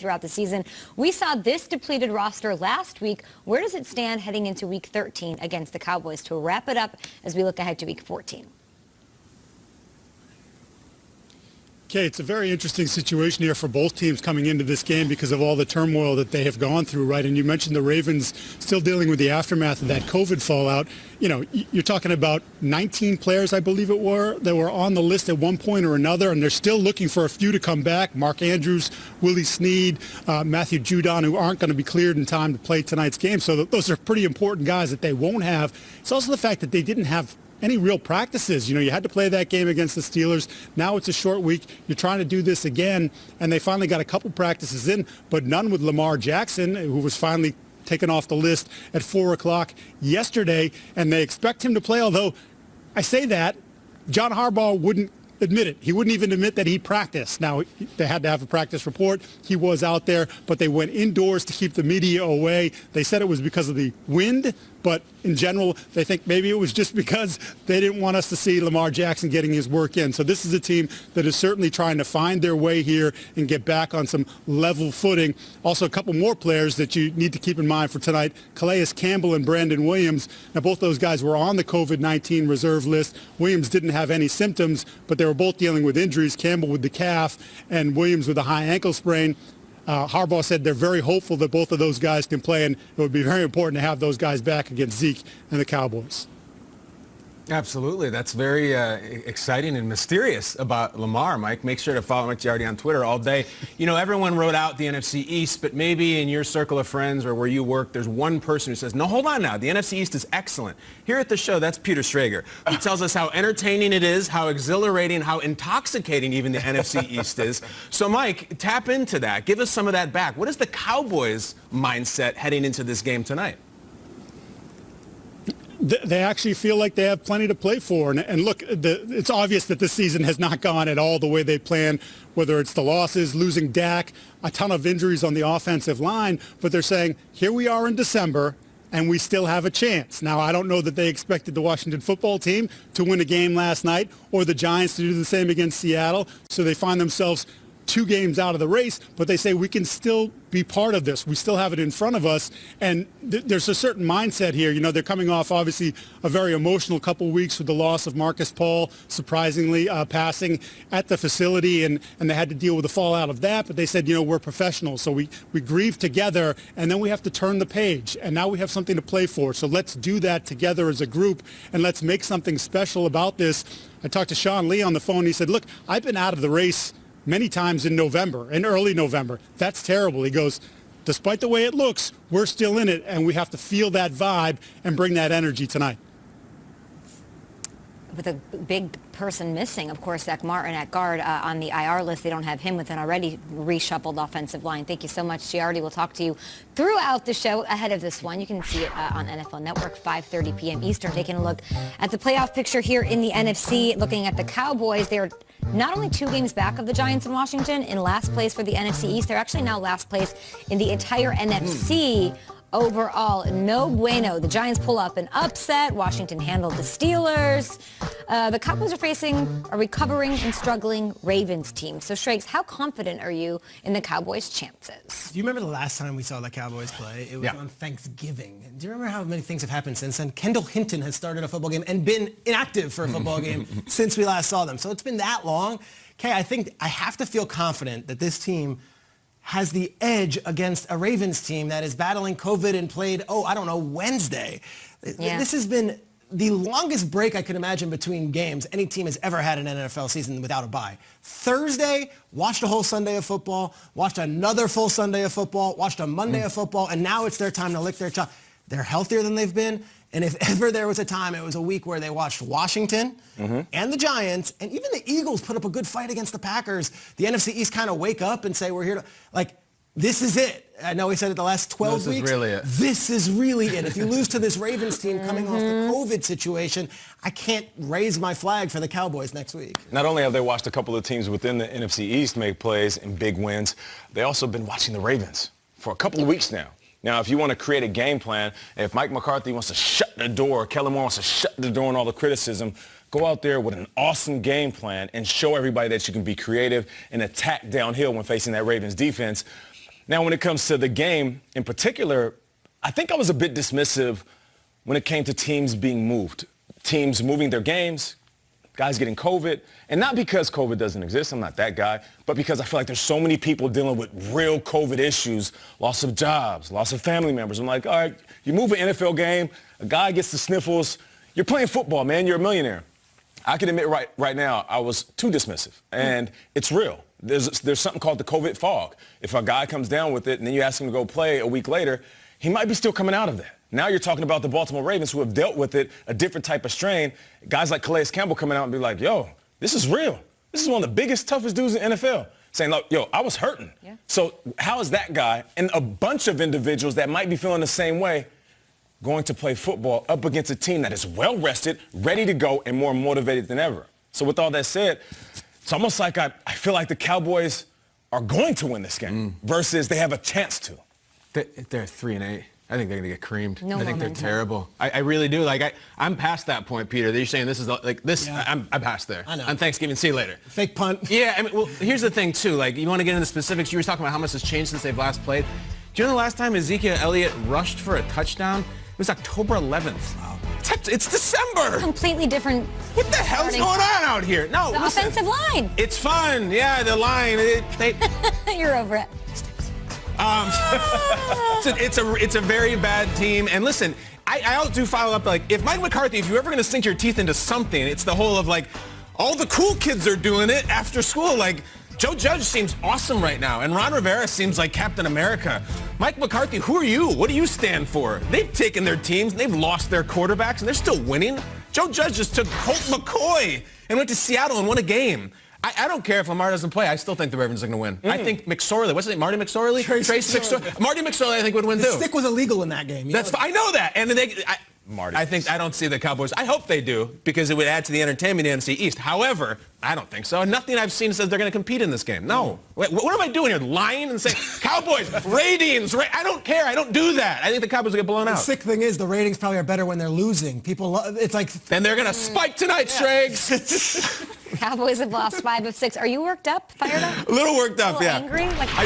throughout the season. We saw this depleted roster last week. Where does it stand heading into Week 13 against the Cowboys to wrap it up as we look ahead to Week 14? Okay, it's a very interesting situation here for both teams coming into this game because of all the turmoil that they have gone through, right? And you mentioned the Ravens still dealing with the aftermath of that COVID fallout. You know, you're talking about 19 players, I believe it were, that were on the list at one point or another, and they're still looking for a few to come back. Mark Andrews, Willie Snead, Matthew Judon, who aren't going to be cleared in time to play tonight's game. So those are pretty important guys that they won't have. It's also the fact that they didn't have any real practices. You know, you had to play that game against the Steelers. Now it's a short week. You're trying to do this again, and they finally got a couple practices in, but none with Lamar Jackson, who was finally taken off the list at 4 o'clock yesterday, and they expect him to play, although I say that, John Harbaugh wouldn't admit it. He wouldn't even admit that he practiced. Now, they had to have a practice report. He was out there, but they went indoors to keep the media away. They said it was because of the wind, but in general, they think maybe it was just because they didn't want us to see Lamar Jackson getting his work in. So this is a team that is certainly trying to find their way here and get back on some level footing. Also, a couple more players that you need to keep in mind for tonight, Calais Campbell and Brandon Williams. Now, both those guys were on the COVID-19 reserve list. Williams didn't have any symptoms, but they were both dealing with injuries, Campbell with the calf and Williams with a high ankle sprain. Harbaugh said they're very hopeful that both of those guys can play, and it would be very important to have those guys back against Zeke and the Cowboys. Absolutely. That's very exciting and mysterious about Lamar, Mike. Make sure to follow Mike Giardi on Twitter all day. You know, everyone wrote out the NFC East, but maybe in your circle of friends or where you work, there's one person who says, no, hold on now. The NFC East is excellent. Here at the show, that's Peter Schrager, who tells us how entertaining it is, how exhilarating, how intoxicating even the NFC East is. So, Mike, tap into that. Give us some of that back. What is the Cowboys' mindset heading into this game tonight? They actually feel like they have plenty to play for. And look, it's obvious that this season has not gone at all the way they planned, whether it's the losses, losing Dak, a ton of injuries on the offensive line. But they're saying, here we are in December, and we still have a chance. Now, I don't know that they expected the Washington football team to win a game last night or the Giants to do the same against Seattle. So they find themselves 2 games out of the race, but they say we can still be part of this. We still have it in front of us, and there's a certain mindset here. You know, they're coming off, obviously, a very emotional couple of weeks with the loss of Marcus Paul, surprisingly, passing at the facility, and they had to deal with the fallout of that, but they said, you know, we're professionals, so we grieve together, and then we have to turn the page, and now we have something to play for, so let's do that together as a group, and let's make something special about this. I talked to Sean Lee on the phone. He said, look, I've been out of the race many times in November, in early November. That's terrible. He goes, despite the way it looks, we're still in it, and we have to feel that vibe and bring that energy tonight. With a big person missing, of course, Zach Martin at guard on the IR list. They don't have him with an already reshuffled offensive line. Thank you so much, Giardi. We'll talk to you throughout the show ahead of this one. You can see it on NFL Network, 5:30 p.m. Eastern. Taking a look at the playoff picture here in the NFC, looking at the Cowboys. They're not only 2 games back of the Giants in Washington in last place for the NFC East, they're actually now last place in the entire NFC. Overall, no bueno. The Giants pull up an upset. Washington handled the Steelers. The Cowboys are facing a recovering and struggling Ravens team. So, Shrakes, how confident are you in the Cowboys' chances? Do you remember the last time we saw the Cowboys play? It was on Thanksgiving. Do you remember how many things have happened since then? Kendall Hinton has started a football game and been inactive for a football game since we last saw them. So it's been that long. Okay, I think I have to feel confident that this team has the edge against a Ravens team that is battling COVID and played, Wednesday. Yeah. This has been the longest break I could imagine between games any team has ever had in an NFL season without a bye. Thursday, watched a whole Sunday of football, watched another full Sunday of football, watched a Monday of football, and now it's their time to lick their chops. They're healthier than they've been. And if ever there was a time, it was a week where they watched Washington and the Giants, and even the Eagles put up a good fight against the Packers. The NFC East kind of wake up and say, we're here to, this is it. I know we said it the last 12 weeks. This is really it. This is really it. If you lose to this Ravens team coming off the COVID situation, I can't raise my flag for the Cowboys next week. Not only have they watched a couple of teams within the NFC East make plays and big wins, they also been watching the Ravens for a couple of weeks now. Now, if you want to create a game plan, if Mike McCarthy wants to shut the door, Kellen Moore wants to shut the door on all the criticism, go out there with an awesome game plan and show everybody that you can be creative and attack downhill when facing that Ravens defense. Now, when it comes to the game in particular, I think I was a bit dismissive when it came to teams being moved. Teams moving their games, guys getting COVID, and not because COVID doesn't exist, I'm not that guy, but because I feel like there's so many people dealing with real COVID issues, loss of jobs, loss of family members. I'm like, all right, you move an NFL game, a guy gets the sniffles, you're playing football, man, you're a millionaire. I can admit right now I was too dismissive, and it's real. There's something called the COVID fog. If a guy comes down with it and then you ask him to go play a week later, he might be still coming out of that. Now you're talking about the Baltimore Ravens who have dealt with it, a different type of strain. Guys like Calais Campbell coming out and be like, yo, this is real. This is one of the biggest, toughest dudes in the NFL. Saying, look, yo, I was hurting. Yeah. So how is that guy and a bunch of individuals that might be feeling the same way going to play football up against a team that is well-rested, ready to go, and more motivated than ever? So with all that said, it's almost like I feel like the Cowboys are going to win this game versus they have a chance to. They're 3-8. I think they're going to get creamed. No I think momentum. they're terrible. I really do. Like, I'm past that point, Peter. You're saying this is like this. Yeah. I'm past there. I know. On Thanksgiving. See you later. Fake punt. Yeah, I mean, well, here's the thing, too. Like, you want to get into the specifics. You were talking about how much has changed since they've last played. Do you know the last time Ezekiel Elliott rushed for a touchdown? It was October 11th. Wow. It's December. Completely different. What the hell's going on out here? No, The listen. offensive line. It's fun. Yeah, the line. You're over it. It's a very bad team. And listen, I also do follow up, like, if Mike McCarthy, if you're ever going to sink your teeth into something, it's the whole of, like, all the cool kids are doing it after school. Like, Joe Judge seems awesome right now, and Ron Rivera seems like Captain America. Mike McCarthy, who are you? What do you stand for? They've taken their teams, and they've lost their quarterbacks, and they're still winning. Joe Judge just took Colt McCoy and went to Seattle and won a game. I don't care if Lamar doesn't play. I still think the Ravens are going to win. I think McSorley, what's his name, Marty McSorley? Trace McSorley. Marty McSorley, I think, would win, The too. stick was illegal in that game. I know that. And Marty. I don't see the Cowboys. I hope they do because it would add to the entertainment in the NFC East. However, I don't think so. Nothing I've seen says they're going to compete in this game. No. Wait, what am I doing here? Lying and saying, Cowboys, ratings. I don't care. I don't do that. I think the Cowboys will get blown The out. sick thing is the ratings probably are better when they're losing. It's like... And they're going to spike tonight, Strags. Cowboys have lost 5 of 6. Are you worked up, fired up? A little worked up, A little yeah. angry? Like,